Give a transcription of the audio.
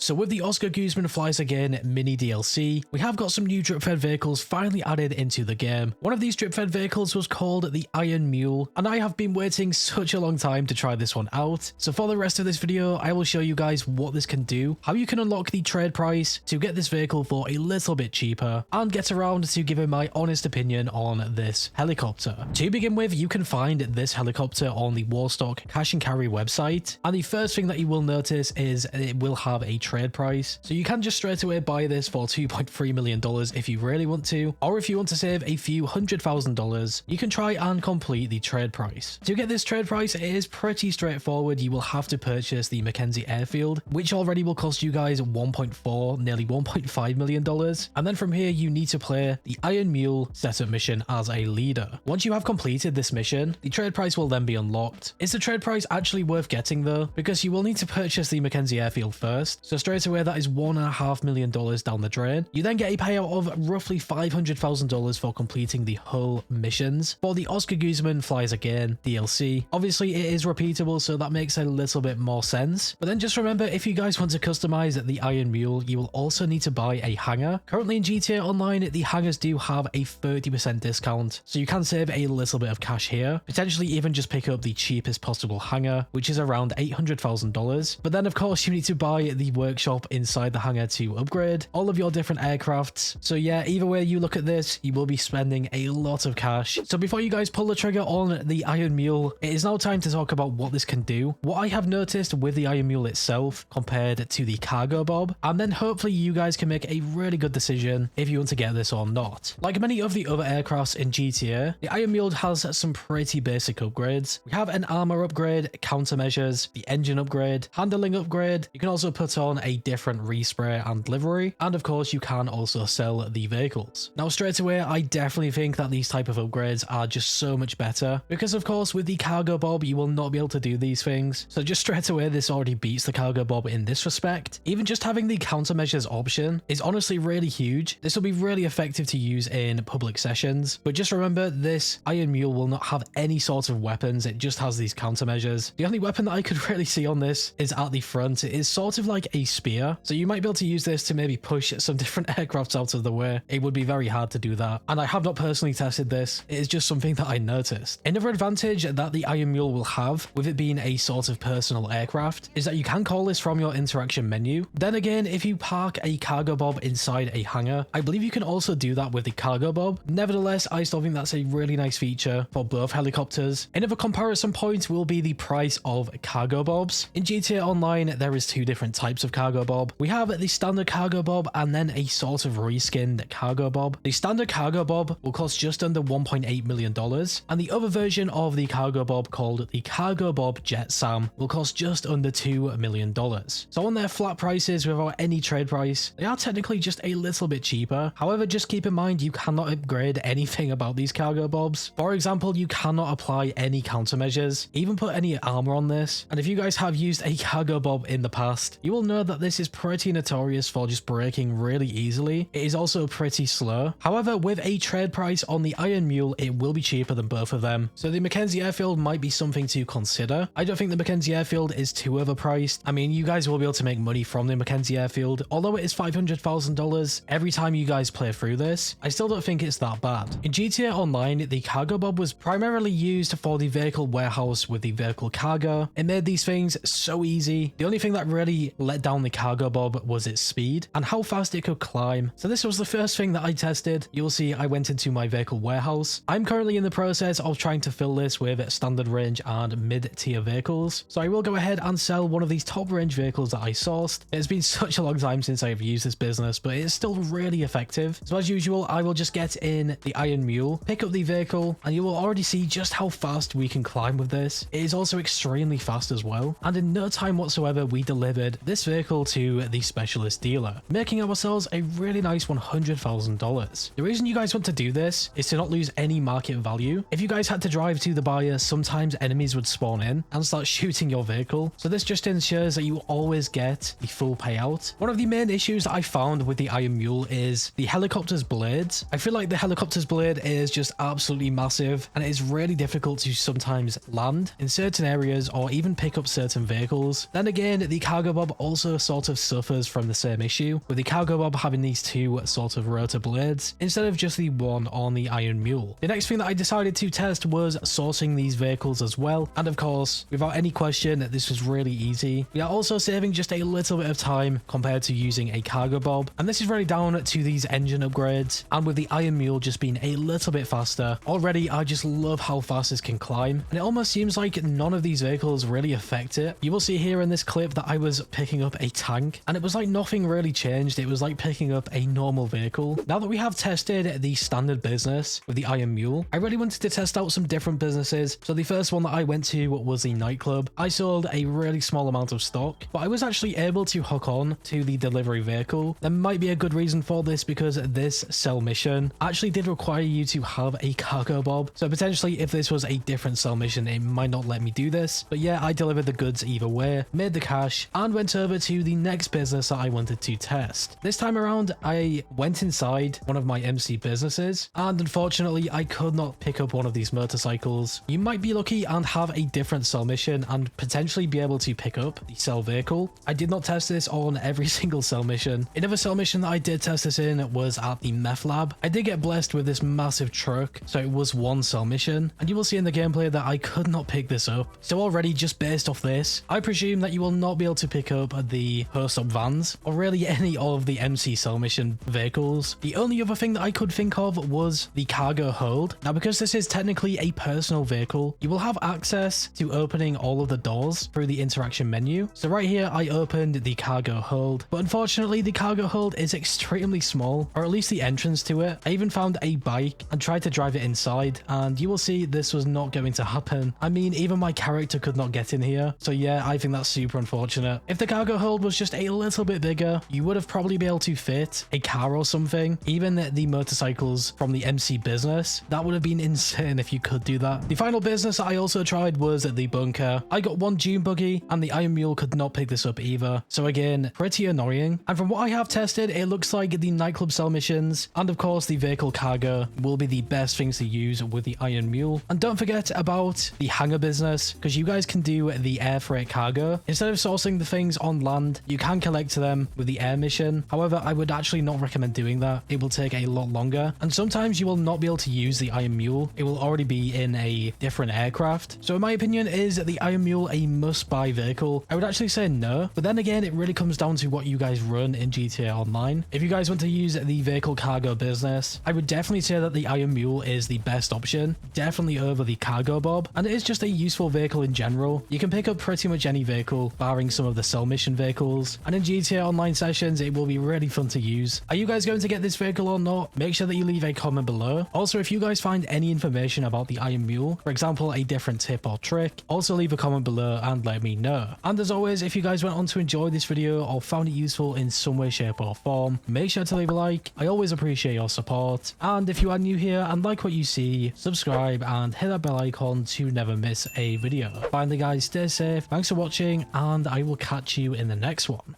So with the Oscar Guzman Flies Again mini DLC, we have got some new drip-fed vehicles finally added into the game. One of these drip-fed vehicles was called the Iron Mule, and I have been waiting such a long time to try this one out. So for the rest of this video, I will show you guys what this can do, how you can unlock the trade price to get this vehicle for a little bit cheaper, and get around to giving my honest opinion on this helicopter. To begin with, you can find this helicopter on the Warstock Cash and Carry website, and the first thing that you will notice is it will have a trade price. So you can just straight away buy this for $2.3 million if you really want to, or if you want to save a few $100,000, you can try and complete the trade price. To get this trade price, it is pretty straightforward. You will have to purchase the Mackenzie Airfield, which already will cost you guys $1.4, nearly $1.5 million. And then from here, you need to play the Iron Mule setup mission as a leader. Once you have completed this mission, the trade price will then be unlocked. Is the trade price actually worth getting though? Because you will need to purchase the Mackenzie Airfield first. So straight away, that is $1.5 million down the drain. You then get a payout of roughly $500,000 for completing the whole missions. For the Oscar Guzman Flies Again DLC, obviously it is repeatable, so that makes a little bit more sense. But then just remember, if you guys want to customize the Iron Mule, you will also need to buy a hangar. Currently in GTA Online, the hangars do have a 30% discount, so you can save a little bit of cash here. Potentially even just pick up the cheapest possible hangar, which is around $800,000. But then of course you need to buy the workshop inside the hangar to upgrade all of your different aircrafts. So yeah, either way you look at this, you will be spending a lot of cash. So before you guys pull the trigger on the Iron Mule, it is now time to talk about what this can do, what I have noticed with the Iron Mule itself compared to the Cargo Bob, and then hopefully you guys can make a really good decision if you want to get this or not. Like many of the other aircrafts in GTA, the Iron Mule has some pretty basic upgrades. We have an armor upgrade, countermeasures, the engine upgrade, handling upgrade. You can also put on a different respray and livery, and of course you can also sell the vehicles. Now straight away, I definitely think that these type of upgrades are just so much better, because of course with the Cargo Bob you will not be able to do these things. So just straight away, this already beats the Cargo Bob in this respect. Even just having the countermeasures option is honestly really huge. This will be really effective to use in public sessions, but just remember, this Iron Mule will not have any sort of weapons. It just has these countermeasures. The only weapon that I could really see on this is at the front. It is sort of like a spear, so you might be able to use this to maybe push some different aircrafts out of the way. It would be very hard to do that, and I have not personally tested this. It is just something that I noticed. Another advantage that the Iron Mule will have, with it being a sort of personal aircraft, is that you can call this from your interaction menu. Then again, if you park a Cargo Bob inside a hangar, I believe you can also do that with the Cargo Bob. Nevertheless, I still think that's a really nice feature for both helicopters. Another comparison point will be the price of Cargo Bobs. In GTA Online, there is two different types of Cargo Bob. We have the standard Cargo Bob and then a sort of reskinned Cargo Bob. The standard Cargo Bob will cost just under $1.8 million, and the other version of the Cargo Bob, called the Cargo Bob Jet Sam, will cost just under $2 million. So on their flat prices without any trade price, they are technically just a little bit cheaper. However, just keep in mind you cannot upgrade anything about these Cargo Bobs. For example, you cannot apply any countermeasures, even put any armor on this. And if you guys have used a Cargo Bob in the past, you will know that this is pretty notorious for just breaking really easily. It is also pretty slow. However, with a trade price on the Iron Mule, it will be cheaper than both of them. So the Mackenzie Airfield might be something to consider. I don't think the Mackenzie Airfield is too overpriced. I mean, you guys will be able to make money from the Mackenzie Airfield. Although it is $500,000 every time you guys play through this, I still don't think it's that bad. In GTA Online, the Cargo Bob was primarily used for the vehicle warehouse with the vehicle cargo. It made these things so easy. The only thing that really let down the Cargo Bob was its speed and how fast it could climb. So this was the first thing that I tested. You'll see I went into my vehicle warehouse. I'm currently in the process of trying to fill this with standard range and mid-tier vehicles. So I will go ahead and sell one of these top range vehicles that I sourced. It's been such a long time since I've used this business, but it's still really effective. So as usual, I will just get in the Iron Mule, pick up the vehicle, and you will already see just how fast we can climb with this. It is also extremely fast as well, and in no time whatsoever we delivered this vehicle to the specialist dealer, making ourselves a really nice $100,000. The reason you guys want to do this is to not lose any market value. If you guys had to drive to the buyer, sometimes enemies would spawn in and start shooting your vehicle, so this just ensures that you always get the full payout. One of the main issues that I found with the Iron Mule is the helicopter's blades. I feel like the helicopter's blade is just absolutely massive, and it is really difficult to sometimes land in certain areas or even pick up certain vehicles. Then again, the Cargo Bob also also sort of suffers from the same issue, with the Cargo Bob having these two sort of rotor blades instead of just the one on the Iron Mule. The next thing that I decided to test was sourcing these vehicles as well, and of course, without any question, this was really easy. We are also saving just a little bit of time compared to using a Cargo Bob, and this is really down to these engine upgrades, and with the Iron Mule just being a little bit faster. Already, I just love how fast this can climb, and it almost seems like none of these vehicles really affect it. You will see here in this clip that I was picking up a tank, and it was like nothing really changed. It was like picking up a normal vehicle. Now that we have tested the standard business with the Iron Mule, I really wanted to test out some different businesses. So the first one that I went to was the Nightclub. I sold a really small amount of stock, but I was actually able to hook on to the delivery vehicle. There might be a good reason for this, because this cell mission actually did require you to have a Cargo Bob. So potentially if this was a different cell mission, it might not let me do this. But yeah, I delivered the goods either way, made the cash, and went over to the next business that I wanted to test. This time around, I went inside one of my MC businesses, and unfortunately I could not pick up one of these motorcycles. You might be lucky and have a different cell mission and potentially be able to pick up the cell vehicle. I did not test this on every single cell mission. Another cell mission that I did test this in was at the Meth lab. I did get blessed with this massive truck, so it was one cell mission, and you will see in the gameplay that I could not pick this up. So already, just based off this, I presume that you will not be able to pick up the host up vans, or really any of the MC cell mission vehicles. The only other thing that I could think of was the cargo hold. Now, because this is technically a personal vehicle, you will have access to opening all of the doors through the interaction menu. So right here, I opened the cargo hold, but unfortunately the cargo hold is extremely small, or at least the entrance to it. I even found a bike and tried to drive it inside, and you will see this was not going to happen. I mean, even my character could not get in here. So yeah, I think that's super unfortunate. If the cargo hold was just a little bit bigger, you would have probably been able to fit a car or something. Even the motorcycles from the MC business, that would have been insane if you could do that. The final business I also tried was the bunker. I got one dune buggy, and the Iron Mule could not pick this up either. So again, pretty annoying. And from what I have tested, it looks like the Nightclub cell missions, and of course the vehicle cargo, will be the best things to use with the Iron Mule. And don't forget about the hangar business, because you guys can do the air freight cargo. Instead of sourcing the things on land, you can collect them with the air mission. However, I would actually not recommend doing that. It will take a lot longer, and sometimes you will not be able to use the Iron Mule. It will already be in a different aircraft. So in my opinion, is the Iron Mule a must-buy vehicle? I would actually say no, but then again, it really comes down to what you guys run in GTA Online. If you guys want to use the vehicle cargo business, I would definitely say that the Iron Mule is the best option, definitely over the Cargo Bob, and it is just a useful vehicle in general. You can pick up pretty much any vehicle, barring some of the cell mission vehicles, and in GTA Online sessions, it will be really fun to use. Are you guys going to get this vehicle or not? Make sure that you leave a comment below. Also, if you guys find any information about the Iron Mule, for example, a different tip or trick, also leave a comment below and let me know. And as always, if you guys went on to enjoy this video or found it useful in some way, shape or form, make sure to leave a like. I always appreciate your support. And if you are new here and like what you see, subscribe and hit that bell icon to never miss a video. Finally guys, stay safe, thanks for watching, and I will catch you in the next one.